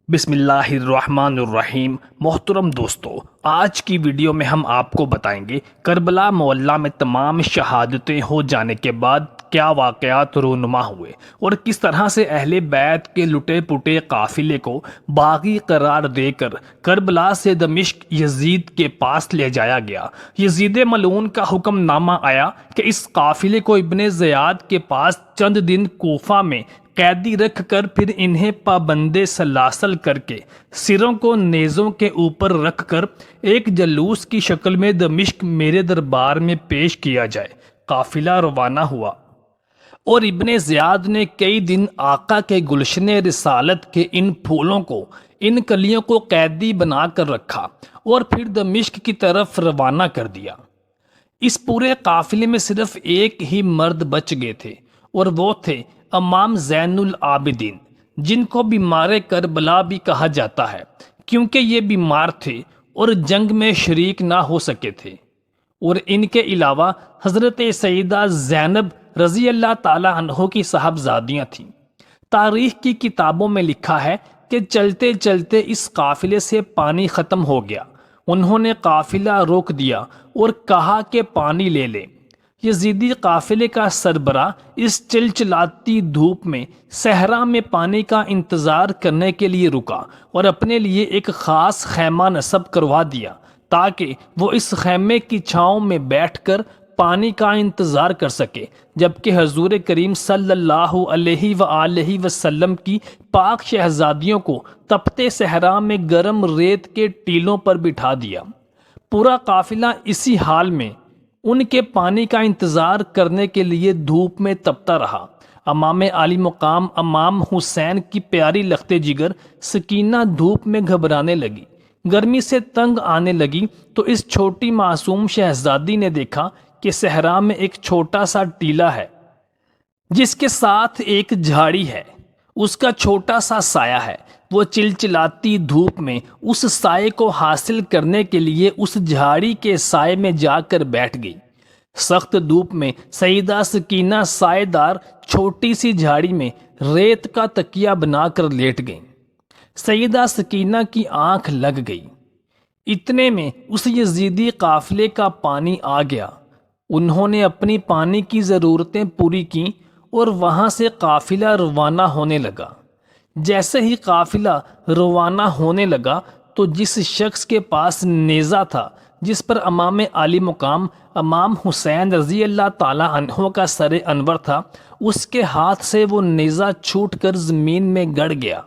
بسم اللہ الرحمن الرحیم۔ محترم دوستو، آج کی ویڈیو میں ہم آپ کو بتائیں گے کربلا معلیٰ میں تمام شہادتیں ہو جانے کے بعد کیا واقعات رونما ہوئے اور کس طرح سے اہل بیت کے لٹے پٹے قافلے کو باغی قرار دے کر کربلا سے دمشق یزید کے پاس لے جایا گیا۔ یزید ملعون کا حکم نامہ آیا کہ اس قافلے کو ابن زیاد کے پاس چند دن کوفہ میں قیدی رکھ کر پھر انہیں پابندے سلاسل کر کے سروں کو نیزوں کے اوپر رکھ کر ایک جلوس کی شکل میں دمشق میرے دربار میں پیش کیا جائے۔ قافلہ روانہ ہوا اور ابن زیاد نے کئی دن آقا کے گلشن رسالت کے ان پھولوں کو، ان کلیوں کو قیدی بنا کر رکھا اور پھر دمشق کی طرف روانہ کر دیا۔ اس پورے قافلے میں صرف ایک ہی مرد بچ گئے تھے اور وہ تھے امام زین العابدین، جن کو بیمار کربلا بھی کہا جاتا ہے کیونکہ یہ بیمار تھے اور جنگ میں شریک نہ ہو سکے تھے، اور ان کے علاوہ حضرت سیدہ زینب رضی اللہ تعالی عنہ کی صاحبزادیاں تھیں۔ تاریخ کی کتابوں میں لکھا ہے کہ چلتے چلتے اس قافلے سے پانی ختم ہو گیا۔ انہوں نے قافلہ روک دیا اور کہا کہ پانی لے لیں۔ یزیدی قافلے کا سربراہ اس چلچلاتی دھوپ میں صحرا میں پانی کا انتظار کرنے کے لیے رکا اور اپنے لیے ایک خاص خیمہ نصب کروا دیا تاکہ وہ اس خیمے کی چھاؤں میں بیٹھ کر پانی کا انتظار کر سکے، جبکہ حضور کریم صلی اللہ علیہ وآلہ وسلم کی پاک شہزادیوں کو تپتے صحرا میں گرم ریت کے ٹیلوں پر بٹھا دیا۔ پورا قافلہ اسی حال میں ان کے پانی کا انتظار کرنے کے لیے دھوپ میں تپتا رہا۔ امام عالی مقام امام حسین کی پیاری لخت جگر سکینہ دھوپ میں گھبرانے لگی، گرمی سے تنگ آنے لگی تو اس چھوٹی معصوم شہزادی نے دیکھا کہ صحرا میں ایک چھوٹا سا ٹیلا ہے جس کے ساتھ ایک جھاڑی ہے، اس کا چھوٹا سا سایہ ہے۔ وہ چلچلاتی دھوپ میں اس سائے کو حاصل کرنے کے لیے اس جھاڑی کے سائے میں جا کر بیٹھ گئی۔ سخت دھوپ میں سیدہ سکینہ سائے دار چھوٹی سی جھاڑی میں ریت کا تکیہ بنا کر لیٹ گئیں۔ سیدہ سکینہ کی آنکھ لگ گئی۔ اتنے میں اس یزیدی قافلے کا پانی آ گیا۔ انہوں نے اپنی پانی کی ضرورتیں پوری کیں اور وہاں سے قافلہ روانہ ہونے لگا۔ جیسے ہی قافلہ روانہ ہونے لگا تو جس شخص کے پاس نیزہ تھا، جس پر امام عالی مقام امام حسین رضی اللہ تعالی عنہ کا سر انور تھا، اس کے ہاتھ سے وہ نیزہ چھوٹ کر زمین میں گڑ گیا۔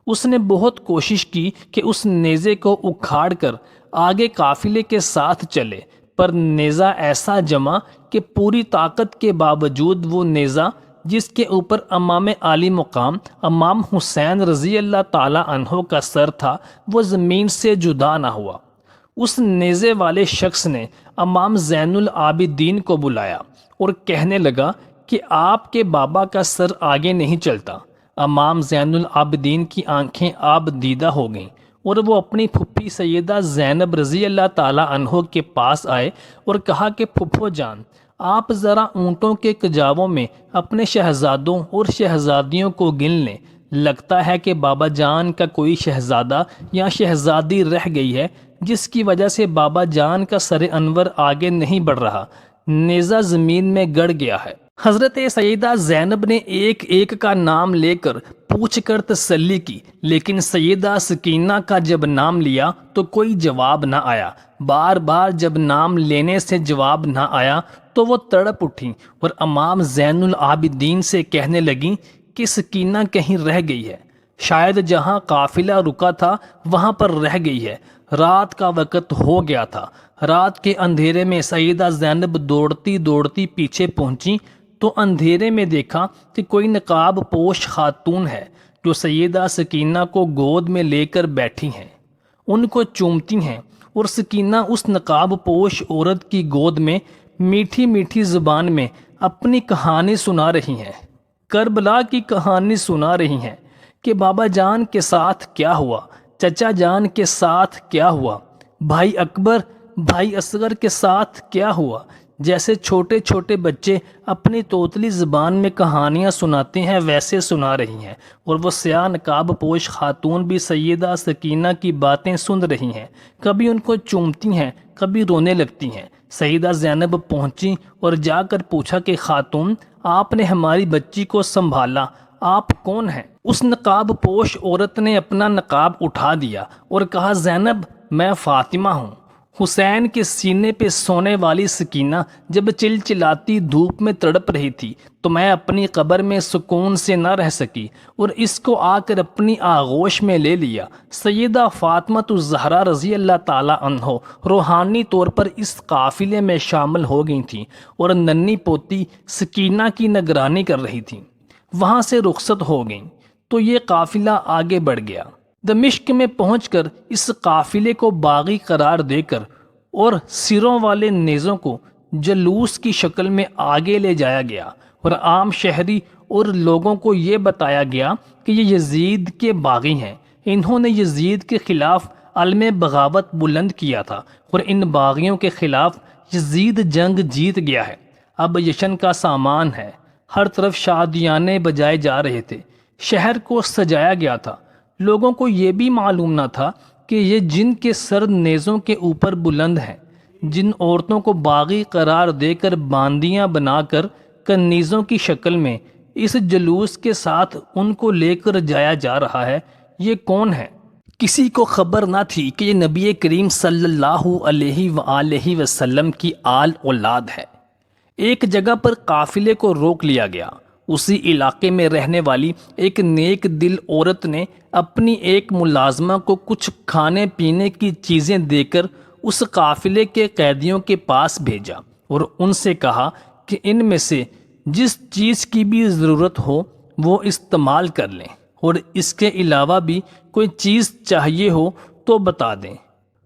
اس نے بہت کوشش کی کہ اس نیزے کو اکھاڑ کر آگے قافلے کے ساتھ چلے، پر نیزہ ایسا جما کہ پوری طاقت کے باوجود وہ نیزہ جس کے اوپر امام عالی مقام امام حسین رضی اللہ تعالی عنہ کا سر تھا، وہ زمین سے جدا نہ ہوا۔ اس نیزے والے شخص نے امام زین العابدین کو بلایا اور کہنے لگا کہ آپ کے بابا کا سر آگے نہیں چلتا۔ امام زین العابدین کی آنکھیں آب دیدہ ہو گئیں اور وہ اپنی پھپھی سیدہ زینب رضی اللہ تعالی عنہ کے پاس آئے اور کہا کہ پھپھو جان، آپ ذرا اونٹوں کے کجاووں میں اپنے شہزادوں اور شہزادیوں کو گن لیں، لگتا ہے کہ بابا جان کا کوئی شہزادہ یا شہزادی رہ گئی ہے جس کی وجہ سے بابا جان کا سر انور آگے نہیں بڑھ رہا، نیزہ زمین میں گڑ گیا ہے۔ حضرت سیدہ زینب نے ایک ایک کا نام لے کر پوچھ کر تسلی کی، لیکن سیدہ سکینہ کا جب نام لیا تو کوئی جواب نہ آیا۔ بار بار جب نام لینے سے جواب نہ آیا تو وہ تڑپ اٹھیں اور امام زین العابدین سے کہنے لگیں کہ سکینہ کہیں رہ گئی ہے، شاید جہاں قافلہ رکا تھا وہاں پر رہ گئی ہے۔ رات کا وقت ہو گیا تھا۔ رات کے اندھیرے میں سیدہ زینب دوڑتی دوڑتی پیچھے پہنچی تو اندھیرے میں دیکھا کہ کوئی نقاب پوش خاتون ہے جو سیدہ سکینہ کو گود میں لے کر بیٹھی ہیں، ان کو چومتی ہیں، اور سکینہ اس نقاب پوش عورت کی گود میں میٹھی میٹھی زبان میں اپنی کہانی سنا رہی ہیں، کربلا کی کہانی سنا رہی ہیں کہ بابا جان کے ساتھ کیا ہوا، چچا جان کے ساتھ کیا ہوا، بھائی اکبر بھائی اصغر کے ساتھ کیا ہوا، جیسے چھوٹے چھوٹے بچے اپنی توتلی زبان میں کہانیاں سناتے ہیں ویسے سنا رہی ہیں، اور وہ سیاہ نقاب پوش خاتون بھی سیدہ سکینہ کی باتیں سن رہی ہیں، کبھی ان کو چومتی ہیں، کبھی رونے لگتی ہیں۔ سیدہ زینب پہنچی اور جا کر پوچھا کہ خاتون، آپ نے ہماری بچی کو سنبھالا، آپ کون ہیں؟ اس نقاب پوش عورت نے اپنا نقاب اٹھا دیا اور کہا، زینب، میں فاطمہ ہوں، حسین کے سینے پہ سونے والی سکینہ جب چلچلاتی دھوپ میں تڑپ رہی تھی تو میں اپنی قبر میں سکون سے نہ رہ سکی اور اس کو آ کر اپنی آغوش میں لے لیا۔ سیدہ فاطمہ الزہرا رضی اللہ تعالی عنہ روحانی طور پر اس قافلے میں شامل ہو گئی تھیں اور ننھی پوتی سکینہ کی نگرانی کر رہی تھیں۔ وہاں سے رخصت ہو گئیں تو یہ قافلہ آگے بڑھ گیا۔ دمشق میں پہنچ کر اس قافلے کو باغی قرار دے کر اور سروں والے نیزوں کو جلوس کی شکل میں آگے لے جایا گیا اور عام شہری اور لوگوں کو یہ بتایا گیا کہ یہ یزید کے باغی ہیں، انہوں نے یزید کے خلاف علم بغاوت بلند کیا تھا اور ان باغیوں کے خلاف یزید جنگ جیت گیا ہے۔ اب جشن کا سامان ہے، ہر طرف شادیانے بجائے جا رہے تھے، شہر کو سجایا گیا تھا۔ لوگوں کو یہ بھی معلوم نہ تھا کہ یہ جن کے سر نیزوں کے اوپر بلند ہیں، جن عورتوں کو باغی قرار دے کر باندیاں بنا کر کنیزوں کی شکل میں اس جلوس کے ساتھ ان کو لے کر جایا جا رہا ہے، یہ کون ہے؟ کسی کو خبر نہ تھی کہ یہ نبی کریم صلی اللہ علیہ وآلہ وسلم کی آل اولاد ہے۔ ایک جگہ پر قافلے کو روک لیا گیا۔ اسی علاقے میں رہنے والی ایک نیک دل عورت نے اپنی ایک ملازمہ کو کچھ کھانے پینے کی چیزیں دے کر اس قافلے کے قیدیوں کے پاس بھیجا اور ان سے کہا کہ ان میں سے جس چیز کی بھی ضرورت ہو وہ استعمال کر لیں، اور اس کے علاوہ بھی کوئی چیز چاہیے ہو تو بتا دیں۔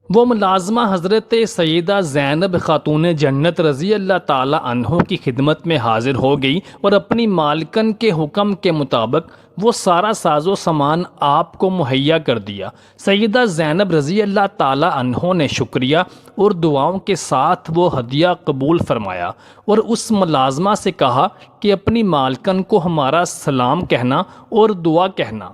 وہ ملازمہ حضرت سیدہ زینب خاتون جنت رضی اللہ تعالی عنہ کی خدمت میں حاضر ہو گئی اور اپنی مالکن کے حکم کے مطابق وہ سارا ساز و سامان آپ کو مہیا کر دیا۔ سیدہ زینب رضی اللہ تعالی عنہ نے شکریہ اور دعاؤں کے ساتھ وہ ہدیہ قبول فرمایا اور اس ملازمہ سے کہا کہ اپنی مالکن کو ہمارا سلام کہنا اور دعا کہنا۔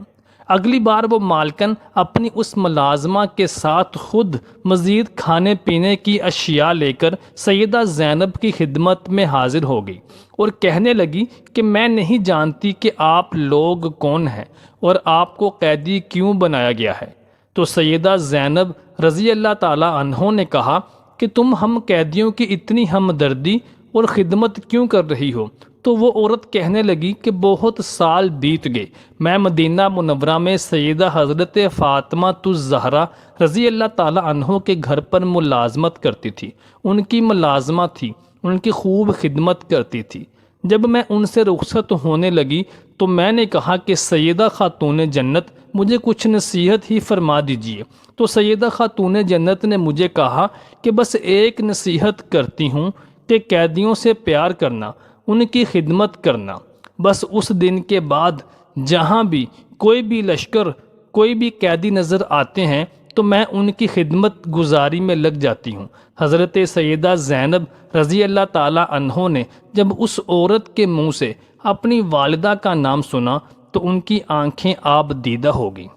اگلی بار وہ مالکن اپنی اس ملازمہ کے ساتھ خود مزید کھانے پینے کی اشیاء لے کر سیدہ زینب کی خدمت میں حاضر ہو گئی اور کہنے لگی کہ میں نہیں جانتی کہ آپ لوگ کون ہیں اور آپ کو قیدی کیوں بنایا گیا ہے۔ تو سیدہ زینب رضی اللہ تعالی عنہ نے کہا کہ تم ہم قیدیوں کی اتنی ہمدردی اور خدمت کیوں کر رہی ہو؟ تو وہ عورت کہنے لگی کہ بہت سال بیت گئے، میں مدینہ منورہ میں سیدہ حضرت فاطمہ الزہرا رضی اللہ تعالی عنہ کے گھر پر ملازمت کرتی تھی، ان کی ملازمہ تھی، ان کی خوب خدمت کرتی تھی۔ جب میں ان سے رخصت ہونے لگی تو میں نے کہا کہ سیدہ خاتون جنت مجھے کچھ نصیحت ہی فرما دیجیے۔ تو سیدہ خاتون جنت نے مجھے کہا کہ بس ایک نصیحت کرتی ہوں کہ قیدیوں سے پیار کرنا، ان کی خدمت کرنا۔ بس اس دن کے بعد جہاں بھی کوئی بھی لشکر، کوئی بھی قیدی نظر آتے ہیں تو میں ان کی خدمت گزاری میں لگ جاتی ہوں۔ حضرت سیدہ زینب رضی اللہ تعالی عنہ نے جب اس عورت کے منہ سے اپنی والدہ کا نام سنا تو ان کی آنکھیں آب دیدہ ہو گئیں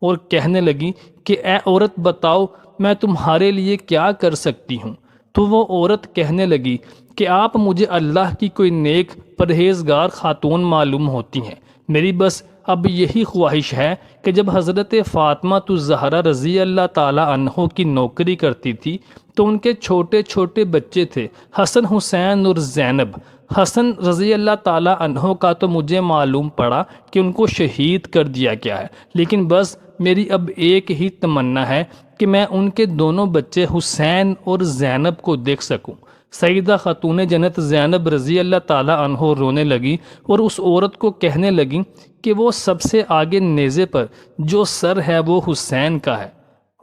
اور کہنے لگی کہ اے عورت، بتاؤ میں تمہارے لیے کیا کر سکتی ہوں؟ تو وہ عورت کہنے لگی کہ آپ مجھے اللہ کی کوئی نیک پرہیزگار خاتون معلوم ہوتی ہیں، میری بس اب یہی خواہش ہے کہ جب حضرت فاطمہ الزہرا رضی اللہ تعالی عنہ کی نوکری کرتی تھی تو ان کے چھوٹے چھوٹے بچے تھے، حسن، حسین اور زینب۔ حسن رضی اللہ تعالی عنہ کا تو مجھے معلوم پڑا کہ ان کو شہید کر دیا گیا ہے، لیکن بس میری اب ایک ہی تمنا ہے کہ میں ان کے دونوں بچے حسین اور زینب کو دیکھ سکوں۔ سیدہ خاتون جنت زینب رضی اللہ تعالی عنہ رونے لگی اور اس عورت کو کہنے لگی کہ وہ سب سے آگے نیزے پر جو سر ہے وہ حسین کا ہے،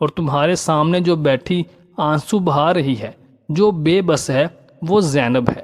اور تمہارے سامنے جو بیٹھی آنسو بہا رہی ہے، جو بے بس ہے، وہ زینب ہے۔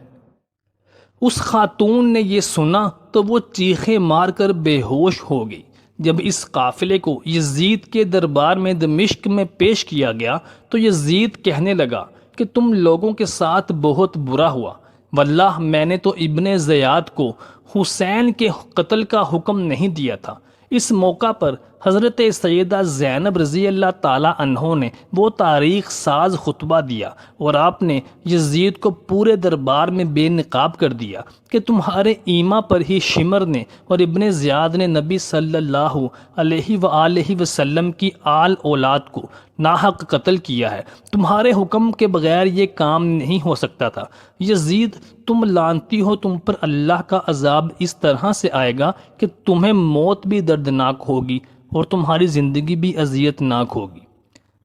اس خاتون نے یہ سنا تو وہ چیخیں مار کر بے ہوش ہو گئی۔ جب اس قافلے کو یزید کے دربار میں دمشق میں پیش کیا گیا تو یزید کہنے لگا کہ تم لوگوں کے ساتھ بہت برا ہوا، واللہ میں نے تو ابن زیاد کو حسین کے قتل کا حکم نہیں دیا تھا۔ اس موقع پر حضرت سیدہ زینب رضی اللہ تعالیٰ عنہ نے وہ تاریخ ساز خطبہ دیا اور آپ نے یزید کو پورے دربار میں بے نقاب کر دیا کہ تمہارے ایما پر ہی شمر نے اور ابن زیاد نے نبی صلی اللہ علیہ وآلہ وسلم کی آل اولاد کو ناحق قتل کیا ہے، تمہارے حکم کے بغیر یہ کام نہیں ہو سکتا تھا۔ یزید تم لانتی ہو، تم پر اللہ کا عذاب اس طرح سے آئے گا کہ تمہیں موت بھی دردناک ہوگی اور تمہاری زندگی بھی اذیت ناک ہوگی۔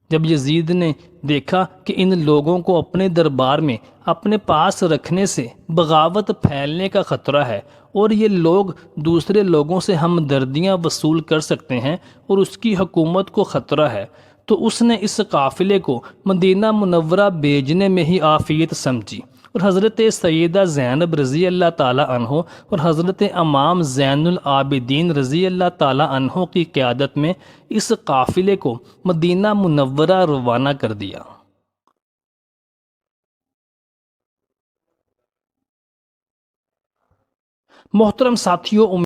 جب یزید نے دیکھا کہ ان لوگوں کو اپنے دربار میں اپنے پاس رکھنے سے بغاوت پھیلنے کا خطرہ ہے اور یہ لوگ دوسرے لوگوں سے ہمدردیاں وصول کر سکتے ہیں اور اس کی حکومت کو خطرہ ہے، تو اس نے اس قافلے کو مدینہ منورہ بھیجنے میں ہی عافیت سمجھی اور حضرت سیدہ زینب رضی اللہ تعالیٰ عنہ اور حضرت امام زین العابدین رضی اللہ تعالیٰ عنہ کی قیادت میں اس قافلے کو مدینہ منورہ روانہ کر دیا۔ محترم ساتھیوں،